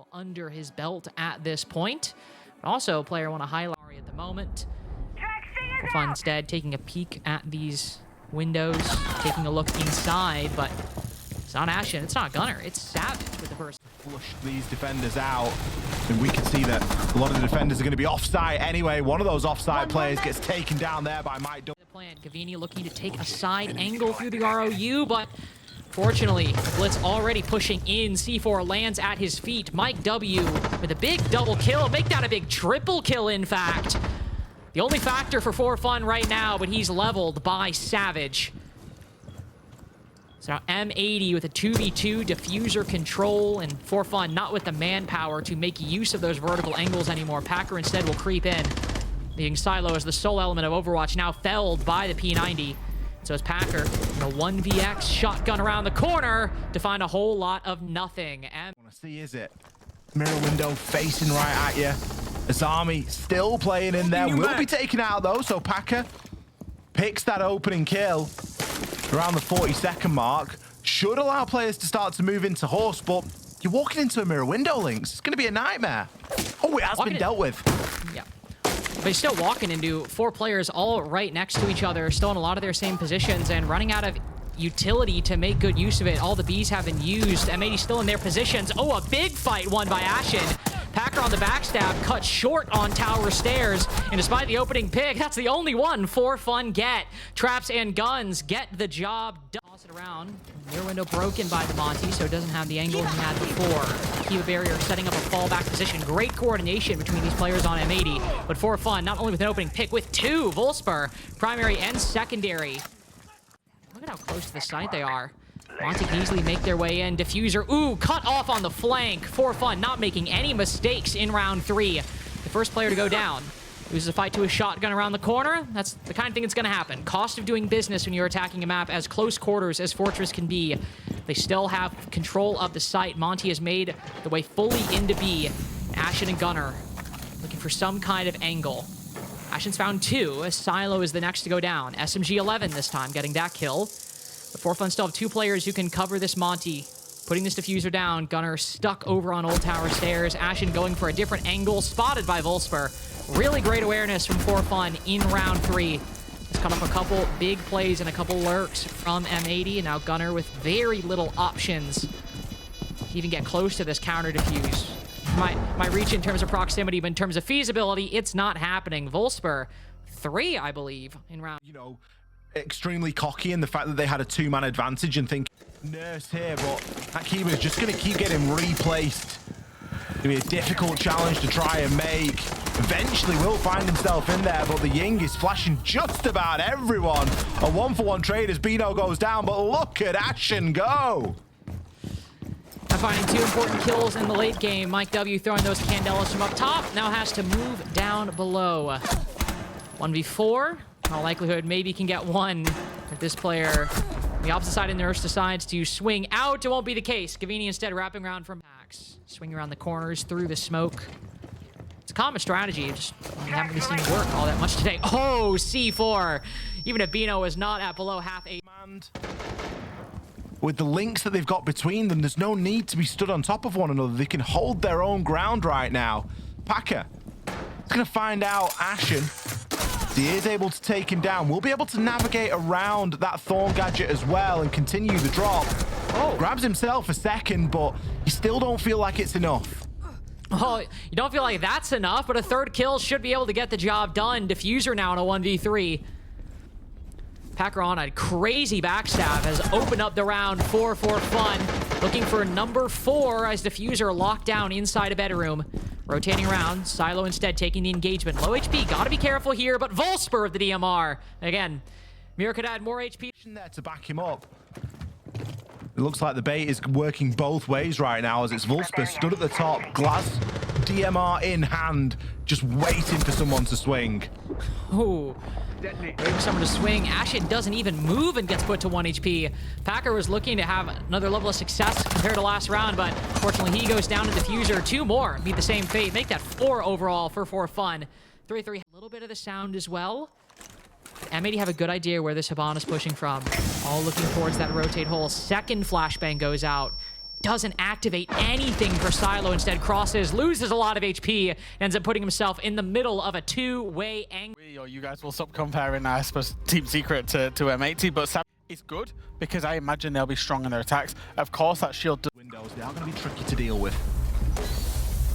well under his belt at this point. But also, player want to highlight at the moment. Fun instead taking a peek at these windows, taking a look inside, but it's not Ashen, it's not Gunner, it's Savage with the first. Flush these defenders out, and we can see that a lot of the defenders are going to be offside anyway. One of those offside players gets taken down there by Mike. The plan, Gavini looking to take a side angle through the ROU, but fortunately, Blitz already pushing in. C4 lands at his feet. Mike W with a big double kill, make that a big triple kill in fact. The only factor for ForFun right now, but he's leveled by Savage. So now M80 with a 2v2 diffuser control, and ForFun not with the manpower to make use of those vertical angles anymore. Packer instead will creep in, leaving Silo as the sole element of Overwatch, now felled by the P90. So as Packer, a 1vx shotgun around the corner to find a whole lot of nothing. And want to see, is it? Mirror window facing right at you. Azami still playing in there. Will be taken out though, so Packer picks that opening kill around the 40-second mark. Should allow players to start to move into horse, but you're walking into a mirror window, Lynx. It's going to be a nightmare. Oh, it has been dealt with. Yeah. But he's still walking into 4 players all right next to each other, still in a lot of their same positions, and running out of utility to make good use of it. All the Bs have been used. M80 still in their positions. Oh, a big fight won by Ashen. Packer on the backstab, cut short on tower stairs, and despite the opening pick, that's the only one ForFun get. Traps and guns get the job done. Toss it around. Rear window broken by the Monty, so it doesn't have the angle he had before. Kiva barrier setting up a fallback position. Great coordination between these players on M80, but ForFun not only with an opening pick, with 2 Volsper, primary and secondary. Look at how close to the site they are. Monty can easily make their way in. Diffuser, ooh, cut off on the flank. ForFun not making any mistakes in round 3. The first player to go down. Loses a fight to a shotgun around the corner. That's the kind of thing that's going to happen. Cost of doing business when you're attacking a map as close quarters as Fortress can be. They still have control of the site. Monty has made the way fully into B. Ashen and Gunner looking for some kind of angle. Ashen's found 2, as Silo is the next to go down. SMG 11 this time, getting that kill. But ForFun still have 2 players who can cover this Monty. Putting this diffuser down, Gunner stuck over on Old Tower Stairs. Ashen going for a different angle, spotted by Volsper. Really great awareness from ForFun in round 3. He's cut up a couple big plays and a couple lurks from M80, and now Gunner with very little options to even get close to this counter diffuse. My reach in terms of proximity, but in terms of feasibility, it's not happening. Volsper, 3, I believe, in round. You know, extremely cocky in the fact that they had a 2-man advantage and think nurse here, but that Kiva is just going to keep getting replaced. It'll be a difficult challenge to try and make. Eventually will find himself in there, but the Ying is flashing just about everyone. A 1-for-1 trade as Bino goes down, but look at Ashen go. Finding 2 important kills in the late game. Mike W throwing those Candelas from up top, now has to move down below. 1v4, in all likelihood maybe can get 1 if this player on the opposite side of Nurse decides to swing out. It won't be the case. Gavini instead wrapping around from Max. Swing around the corners through the smoke. It's a common strategy, just we haven't really seen it work all that much today. Oh, C4. Even if Bino is not at below half a... With the links that they've got between them, there's no need to be stood on top of one another. They can hold their own ground right now. Packer is going to find out Ashen. He is able to take him down. We'll be able to navigate around that Thorn gadget as well and continue the drop. Oh, grabs himself a second, but you still don't feel like it's enough. Oh, you don't feel like that's enough, but a 3rd kill should be able to get the job done. Diffuser now in a 1v3. Packer on a crazy backstab has opened up the round for ForFun. Looking for number 4 as Diffuser locked down inside a bedroom. Rotating around, Silo instead taking the engagement. Low HP, gotta be careful here, but Volsper of the DMR. Again, Mira could add more HP. There to back him up. It looks like the bait is working both ways right now as it's Volsper stood at the top, glass DMR in hand, just waiting for someone to swing. Ooh. Waiting for someone to swing. Ashen doesn't even move and gets put to 1 HP. Packer was looking to have another level of success compared to last round, but fortunately he goes down to Diffuser. 2 more meet the same fate. Make that 4 overall for ForFun. 3-3. A little bit of the sound as well. M80 have a good idea where this Hibana is pushing from. All looking towards that rotate hole. Second flashbang goes out. doesn't activate anything for Silo. Instead crosses, loses a lot of HP, ends up putting himself in the middle of a two-way angle. Or you guys will stop comparing, I suppose, Team Secret to M80, but it's good because I imagine they'll be strong in their attacks. Of course, that shield Windows, they are going to be tricky to deal with.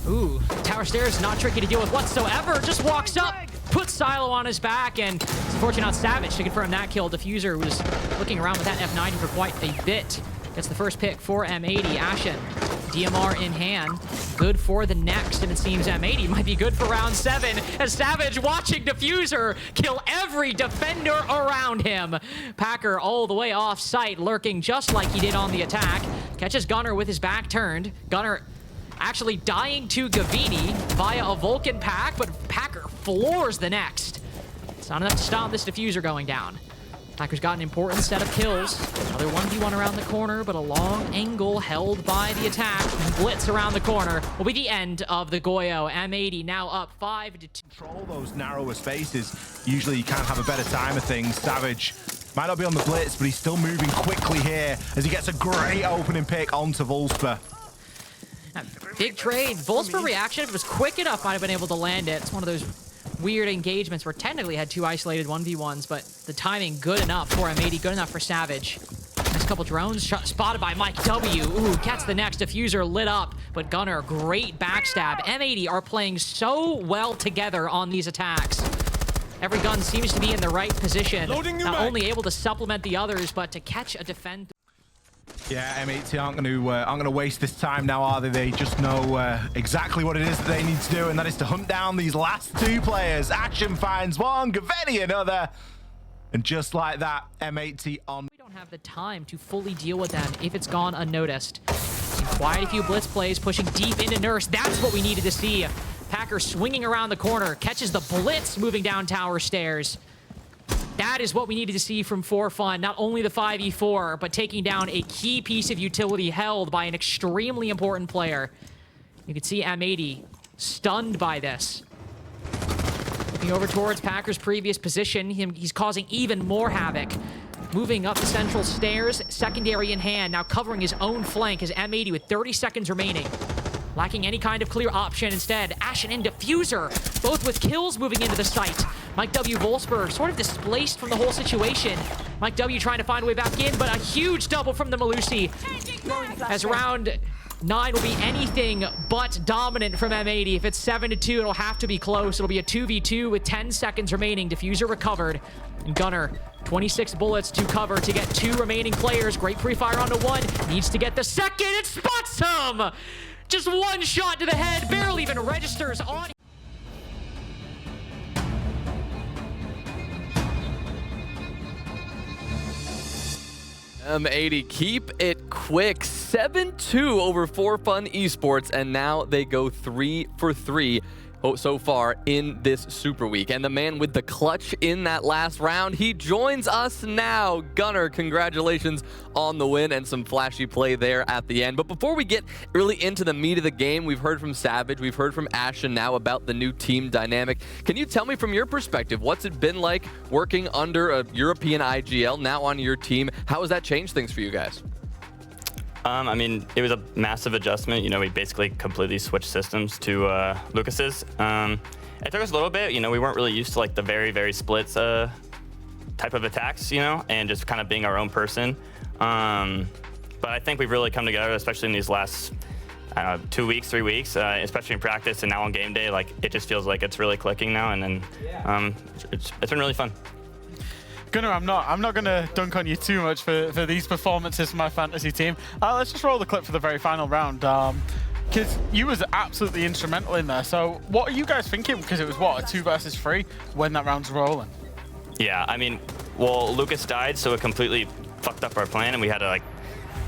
Ooh, tower stairs, not tricky to deal with whatsoever. Just walks up, puts Silo on his back, and it's unfortunately not Savage to confirm that kill. Diffuser was looking around with that F90 for quite a bit. Gets the first pick for M80. Ashen, DMR in hand. Good for the next, and it seems M80 might be good for round 7 as Savage watching Diffuser kill every defender around him. Packer all the way off site, lurking just like he did on the attack. Catches Gunner with his back turned. Gunner actually dying to Gavini via a Vulcan pack, but Packer floors the next. It's not enough to stop this Diffuser going down. Packer's got an important set of kills. Another 1v1 around the corner, but a long angle held by the attack. Blitz around the corner will be the end of the Goyo. M80 now up 5-2. Control those narrower spaces. Usually you can't have a better time of things. Savage might not be on the blitz, but he's still moving quickly here as he gets a great opening pick onto Vulsper. Big trade. Vulsper reaction, if it was quick enough, might have been able to land it. It's one of those weird engagements where technically had 2 isolated 1v1s, but the timing good enough for M80, good enough for Savage. Next couple drones spotted by Mike W. Ooh, gets the next Diffuser lit up, but Gunner, great backstab. M80 are playing so well together on these attacks. Every gun seems to be in the right position, not only able to supplement the others, but to catch a defender. Yeah, M80 aren't going to waste this time now, are they? They just know exactly what it is that they need to do, and that is to hunt down these last 2 players. Action finds one, Gaveni another, and just like that, M80 on. We don't have the time to fully deal with them if it's gone unnoticed. Quite a few blitz plays, pushing deep into Nurse. That's what we needed to see. Packer swinging around the corner, catches the blitz moving down tower stairs. That is what we needed to see from ForFun. Not only the 5v4, but taking down a key piece of utility held by an extremely important player. You can see M80 stunned by this. Looking over towards Packer's previous position, he's causing even more havoc. Moving up the central stairs, secondary in hand, now covering his own flank as M80 with 30 seconds remaining. Lacking any kind of clear option instead. Ashen and Diffuser, both with kills moving into the site. Mike W. Wolfsburg sort of displaced from the whole situation. Mike W. trying to find a way back in, but a huge double from the Malusi. As round 9 will be anything but dominant from M80. If it's 7-2, it'll have to be close. It'll be a 2v2 with 10 seconds remaining. Diffuser recovered. And Gunner, 26 bullets to cover to get 2 remaining players. Great pre-fire onto 1. Needs to get the second. It spots him! Just 1 shot to the head, barely even registers on. M80 keep it quick, 7-2 over Fun Esports, and now they go 3 for 3 so far in this Super Week. And the man with the clutch in that last round, he joins us now. Gunner, congratulations on the win and some flashy play there at the end. But before we get really into the meat of the game, we've heard from Savage, we've heard from Ashen now about the new team dynamic. Can you tell me from your perspective, what's it been like working under a European IGL now on your team? How has that changed things for you guys? I mean, it was a massive adjustment. You know, we basically completely switched systems to Lucas's. It took us a little bit. You know, we weren't really used to like the very, very splits type of attacks, you know, and just kind of being our own person. But I think we've really come together, especially in these last, I don't know, 2 weeks, 3 weeks, especially in practice and now on game day. Like, it just feels like it's really clicking now, and then it's been really fun. Gunnar, I'm not going to dunk on you too much for these performances from my fantasy team. Let's just roll the clip for the very final round, because you was absolutely instrumental in there. So what are you guys thinking? Because it was, what, a 2 versus 3 when that round's rolling? Yeah, I mean, well, Lucas died, so it completely fucked up our plan, and we had to, like,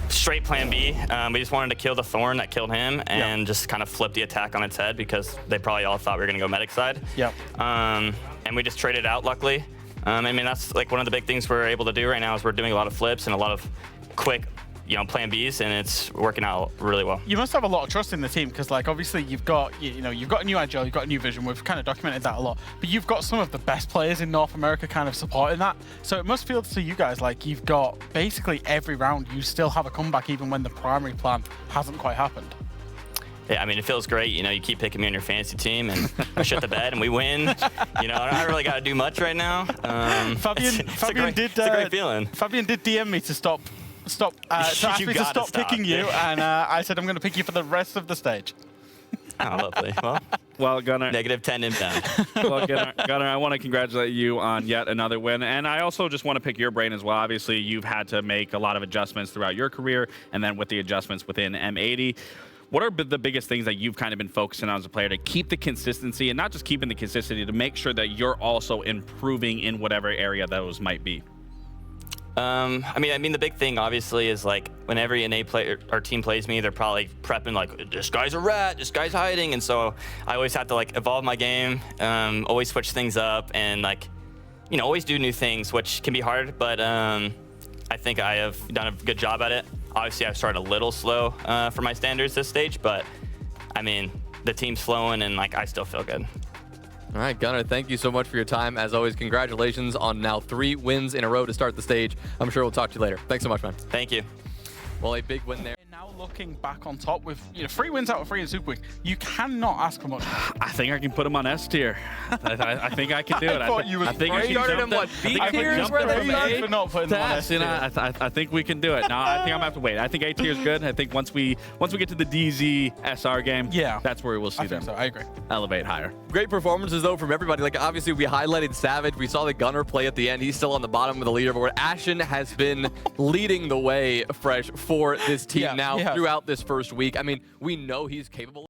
straight plan B. We just wanted to kill the Thorn that killed him and just kind of flip the attack on its head because they probably all thought we were going to go medic side. Yep. And we just traded out, luckily. I mean, that's like one of the big things we're able to do right now is we're doing a lot of flips and a lot of quick, you know, plan Bs, and it's working out really well. You must have a lot of trust in the team because, like, obviously you've got, you know, you've got a new agile, you've got a new vision. We've kind of documented that a lot, but you've got some of the best players in North America kind of supporting that. So it must feel to you guys like you've got basically every round you still have a comeback even when the primary plan hasn't quite happened. Yeah, I mean, it feels great. You know, you keep picking me on your fantasy team, and I shit the bed, and we win. You know, I don't really got to do much right now. Fabian it's a great feeling. Fabian did DM me to ask me to stop picking you, and I said I'm going to pick you for the rest of the stage. Oh, lovely. Well, Gunnar. -10 inbound. Well, Gunnar, I want to congratulate you on yet another win. And I also just want to pick your brain as well. Obviously, you've had to make a lot of adjustments throughout your career, and then with the adjustments within M80. What are the biggest things that you've kind of been focusing on as a player to keep the consistency, and not just keeping the consistency, to make sure that you're also improving in whatever area those might be? I mean, the big thing obviously is like whenever an NA player or team plays me, they're probably prepping like, this guy's a rat, this guy's hiding, and so I always have to like evolve my game, always switch things up, and like, you know, always do new things, which can be hard, but I think I have done a good job at it. Obviously, I've started a little slow for my standards this stage, but I mean, the team's flowing, and like I still feel good. All right, Gunnar, thank you so much for your time. As always, congratulations on now 3 wins in a row to start the stage. I'm sure we'll talk to you later. Thanks so much, man. Thank you. Well, a big win there. Now looking back on top with 3 wins out of 3 in Super Week, you cannot ask for much. I think I can put him on S tier. I think I can do it. I thought you would. I think I You can started jump him, what, them. B I can tier is jump where them they from are? A for not putting to them on S, S you know, I think we can do it. No, I think I'm gonna have to wait. I think A tier is good. I think once we get to the DZ SR game, Yeah. that's where we'll see I think them so. I agree. elevate higher. Great performances, though, from everybody. Like, obviously, we highlighted Savage. We saw the Gunnar play at the end. He's still on the bottom of the leaderboard. Ashen has been leading the way, Fresh, for this team Yeah, now he has. throughout this first week. I mean, we know he's capable.